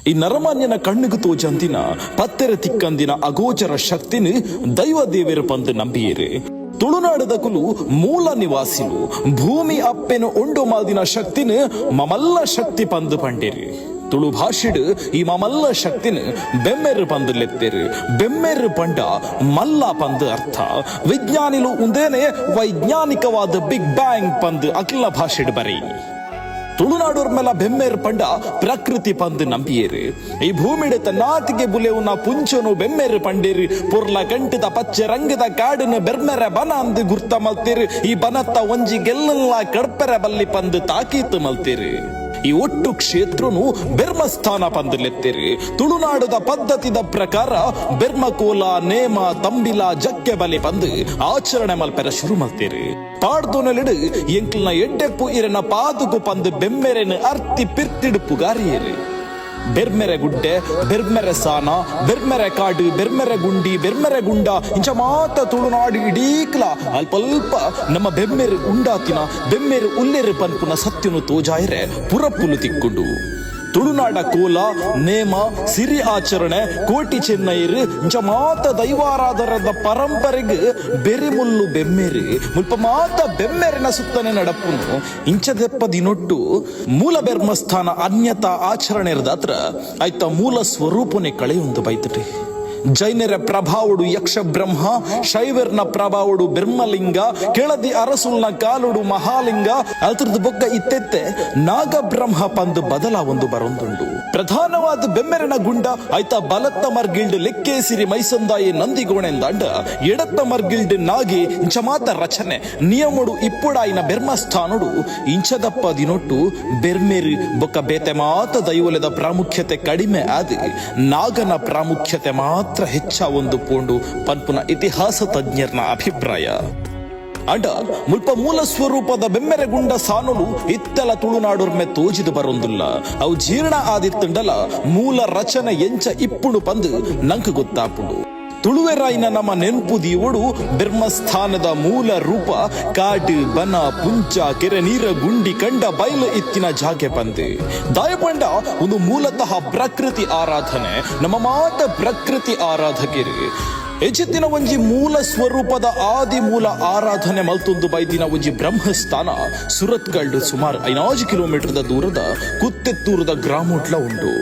ಈ ನರಮಾನ್ಯನ ಕಣ್ಣಿಗೆ ತೋಜಂದಿನ ಪತ್ತೆರ ತಿಕ್ಕಂದಿನ ಅಗೋಚರ ಶಕ್ತಿನ ದೈವ ದೇವರ ಪಂದು ನಂಬಿಯೇರು. ತುಳುನಾಡದ ಕುಲು ಮೂಲ ನಿವಾಸಿಲು ಭೂಮಿ ಅಪ್ಪೆನು ಉಂಡು ಮಾದಿನ ಶಕ್ತಿನ ಮಮಲ್ಲ ಶಕ್ತಿ ಪಂದು ಪಂಡೇರು. ತುಳು ಭಾಷೆಡು ಈ ಮಮಲ್ಲ ಶಕ್ತಿನ ಬೆಮ್ಮೆರು ಪಂದು ಲೆತ್ತೇರು. ಬೆಮ್ಮೆರು ಪಂಡ ಮಲ್ಲ ಪಂದು ಅರ್ಥ. ವಿಜ್ಞಾನಿಲು ಉಂದೇನೆ ವೈಜ್ಞಾನಿಕವಾದ ಬಿಗ್ ಬ್ಯಾಂಗ್ ಪಂದು ಅಖಿಲ ಭಾಷೆಡು ಬರೀ. ತುಳುನಾಡೋರ್ ಮೇಲ ಬೆಮ್ಮೆರು ಪಂಡ ಪ್ರಕೃತಿ ಪಂದು ನಂಬಿಯೇರು. ಈ ಭೂಮಿಡೆ ತನ್ನಾತಿಗೆ ಬುಲೆವುನ ಪುಂಚನು ಬೆಮ್ಮೆರು ಪಂಡೇರು. ಪುರ್ಲ ಗಂಟದ ಪಚ್ಚೆ ರಂಗದ ಕಾಡನ್ನು ಬೆರ್ಮೆರ ಬನ ಅಂದು ಗುರ್ತ ಮಲ್ತೇರು. ಈ ಬನತ್ತ ಒಂಜಿ ಗೆಲ್ಲಲ್ಲ ಕಡ್ಪೆರ ಬಲ್ಲಿ ಪಂದು ತಾಕೀತು ಮಲ್ತೇರು. ಈ ಒಟ್ಟು ಕ್ಷೇತ್ರನು ಬೆರ್ಮಸ್ಥಾನ ಪಂದಲೆತ್ತೇರಿ. ತುಳುನಾಡದ ಪದ್ಧತಿದ ಪ್ರಕಾರ ಬೆರ್ಮಕೋಲ ನೇಮ ತಂಬಿಲ ಜಕ್ಕೆ ಬಲಿ ಪಂದು ಆಚರಣೆ ಮಲ್ಪೆರ ಶುರು ಮಲ್ತೇರಿ. ಪಾಡ್ದೋನಲಿಡು ಎಂಕ್ಲನ ಎಡ್ಡೆಪ್ಪು ಇರನ ಪಾದುಕು ಪಂದು ಬೆಮ್ಮೆರೆನ ಅರ್ತಿ ಪಿರ್ತಿಡು ಪುಗಾರಿಯೇರಿ. ಬೆರ್ಮೆರೆ ಗುಡ್ಡೆ, ಬೆರ್ಮೆರೆ ಸಾನ, ಬೆರ್ಮೆರೆ ಕಾಡು, ಬೆರ್ಮೆರೆ ಗುಂಡಿ, ಬೆರ್ಮೆರೆ ಗುಂಡ ಇಂಚ ಮಾತ ತುಳುನಾಡು ಇಡೀಕ್ಲ ಅಲ್ಪ ನಮ್ಮ ಬೆಮ್ಮೆರು ಉಂಡಾತಿನ ಬೆಮ್ಮೆರು ಉಲ್ಲೆರು ಪನ್ಪುನ ಸತ್ಯನು ತೋಜಾಯರೆ ಪುರಪ್ಪುಲು ತಿಕ್ಕೊಂಡು. ತುಳುನಾಡ ಕೋಲ ನೇಮ ಸಿರಿ ಆಚರಣೆ ಕೋಟಿ ಚೆನ್ನೈರು ಇಂಚ ಮಾತ ದೈವಾರಾಧರದ ಪರಂಪರೆಗೆ ಬೆರಿಮುಲ್ಲು ಬೆಮ್ಮೆರಿ ಮುಲ್ಪ ಮಾತ ಬೆಮ್ಮೆರಿನ ಸುತ್ತನೆ ನಡಪುನು. ಇಂಚದೆಪ್ಪ ದಿನೊಟ್ಟು ಮೂಲ ಬೆರ್ಮಸ್ಥಾನ ಅನ್ಯತಾ ಆಚರಣೆ ಇರದಾತ್ರ ಆಯ್ತ ಮೂಲ ಸ್ವರೂಪನೆ ಕಳೆಯೊಂದು ಬೈತಟೆ. ಜೈನರ ಪ್ರಭಾವಡು ಯಕ್ಷ ಬ್ರಹ್ಮ, ಶೈವರ್ನ ಪ್ರಭಾವಡು ಬೆರ್ಮಲಿಂಗ, ಕೆಳದಿ ಅರಸುಲ್ನ ಕಾಲುಡು ಮಹಾಲಿಂಗ, ಅದ್ರದ್ದು ಬೊಕ್ಕ ಇತ್ತೆತ್ತೆ ನಾಗಬ್ರಹ್ಮ ಪಂದು ಬದಲ ಒಂದು ಬರೊಂದುಂಡು. ಪ್ರಧಾನವಾದ ಬೆಮ್ಮೆರನ ಗುಂಡ ಆಯ್ತ ಬಲತ್ತ ಮರ್ಗಿಲ್ಡ್ ಲೆಕ್ಕೇಸಿರಿ ಮೈಸಂದಾಯಿ ನಂದಿಗೋಣೆಂದಾಂಡ ಎಡತ್ತ ಮರ್ಗಿಲ್ಡ್ ನಾಗಿ ಇಂಚಮಾತ ರಚನೆ ನಿಯಮಡು ಇಪ್ಪುಡಾಯಿನ ಬೆರ್ಮಸ್ಥಾನುಡು ಇಂಚದಪ್ಪ ದಿನೊಟ್ಟು ಬೆರ್ಮೆರಿ ಬೊಕ್ಕ ಬೇತೆ ಮಾತ ದೈವಲದ ಪ್ರಾಮುಖ್ಯತೆ ಕಡಿಮೆ ಆದಿ ನಾಗನ ಪ್ರಾಮುಖ್ಯತೆ ಮಾತ್ರ ಹೆಚ್ಚ ಒಂದು ಪೋಂಡು ಪನ್ಪುನ ಇತಿಹಾಸ ತಜ್ಞರ್ನ ಅಭಿಪ್ರಾಯ. ಅಂಡ ಮುಲ್ಪ ಮೂಲ ಸ್ವರೂಪದ ಬೆಮ್ಮೆರೆಗುಂಡ ಸಾನುಲು ಇತ್ತೆಲ ತುಳುನಾಡೋರ್ಮೆ ತೋಜಿದು ಬರೊಂದುಲ್ಲ. ಅವು ಜೀರ್ಣ ಆದಿತ್ತಂಡಲ ಮೂಲ ರಚನೆ ಎಂಚ ಇಪ್ಪುಡು ಪಂದು ನಂಗೆ ಗೊತ್ತಾಪುಡು. ತುಳುವೆರಾಯಿನ ನಮ್ಮ ನೆನಪು ದೀವಡು ಬೆರ್ಮಸ್ಥಾನದ ಮೂಲ ರೂಪ ಕಾಡು ಬನ ಪುಂಚ ಕೆರೆ ನೀರ ಗುಂಡಿ ಕಂಡ ಬಯಲು ಇತ್ತಿನ ಜಾಗೆ ಪಂದೆ ದಾಯಪಂಡ ಒಂದು ಮೂಲತಃ ಪ್ರಕೃತಿ ಆರಾಧನೆ. ನಮ್ಮ ಮಾತ ಪ್ರಕೃತಿ ಆರಾಧಕರು ಎಚ್ಚೆತ್ತಿನ ಒಂಜಿ ಮೂಲ ಸ್ವರೂಪದ ಆದಿ ಮೂಲ ಆರಾಧನೆ ಮಲ್ತೊಂದು ಬೈದಿನ ಒಂಜಿ ಬ್ರಹ್ಮಸ್ಥಾನ ಸುರತ್ಕಲ್ಡು ಸುಮಾರು 5 ಕಿಲೋಮೀಟರ್ದ ದೂರದ ಕುತ್ತೆತ್ತೂರದ ಗ್ರಾಮೋಟ್ಲ ಉಂಟು.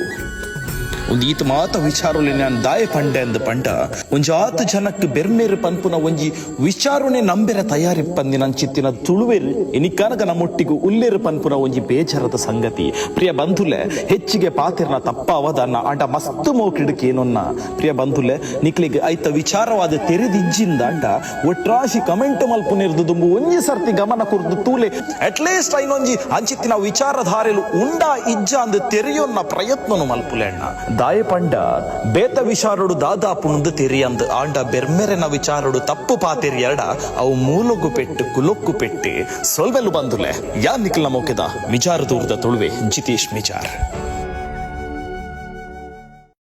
ಒಂದು ಈತ ಮಾತ ವಿಚಾರಲೆ ನಾನು ದಾಯ ಪಂಡೆ ಅಂದ ಪಂಡ ಒಂಜಿ ಆತ ಜನಕ್ಕೆ ಬೆರ್ಮೇರು ಪನ್ಪುನ ಒಂಜಿ ವಿಚಾರಣೆ ನಂಬೆರ ತಯಾರಿ ಪಂದಿ ನನ್ನ ಚಿತ್ತಿನ ತುಳುವೆರು ಎನಿಕಾನಗ ನಮ್ಮೊಟ್ಟಿಗೂ ಉಲ್ಲೇರು ಪನ್ಪುನ ಒಂಜಿ ಬೇಜಾರದ ಸಂಗತಿ. ಪ್ರಿಯ ಬಂಧುಲೆ ಹೆಚ್ಚಿಗೆ ಪಾತಿರ್ನ ತಪ್ಪಾವದನ್ನ ಅಂಡ ಮಸ್ತ್ ಮೋಕಿಡಕ್ಕೆ ಏನೊನ್ನ ಪ್ರಿಯ ಬಂಧುಲೆ ನಿಕ್ಲಿಗೆ ಐತ ವಿಚಾರವಾದ ತೆರೆದಿಜ್ಜಿಂದ ಅಂಡ ಒಟ್ರಾಶಿ ಕಮೆಂಟ್ ಮಲ್ಪುನಿರ್ದು ದುಂಬು ಒಂಜಿ ಸರ್ತಿ ಗಮನ ಕುರ್ದು ತೂಲೆ ಅಟ್ಲೀಸ್ಟ್ ಐನೊಂಜಿ ಅಂಚಿತ್ತಿನ ವಿಚಾರಧಾರೆಲು ಉಂಡ ಇಜ್ಜ ಅಂದು ತೆರೆಯೊನ್ನ ಪ್ರಯತ್ನನು ಮಲ್ಪುಲೆ ಅಣ್ಣ ದಾಯ ಪಂಡ ಬೇತ ವಿಚಾರಡು ದಾದಾಪುಣದು ತೆರಿಯಂದು ಆಂಡ ಬೆರ್ಮೆರೆನ ವಿಚಾರಡು ತಪ್ಪು ಪಾತೆರಿ ಎರಡ ಅವು ಮೂಲೊಗ್ಗು ಪೆಟ್ಟು ಕುಲೊಕ್ಕು ಪೆಟ್ಟಿ ಸೊಲ್ವೆಲು ಬಂದುಲೆ ಯಾ ನಿಖಿಲ ಮೋಕೆದ ವಿಚಾರ ದೂರದ ತುಳುವೆ ಜಿತೇಶ್ ಮಿಚಾರ್.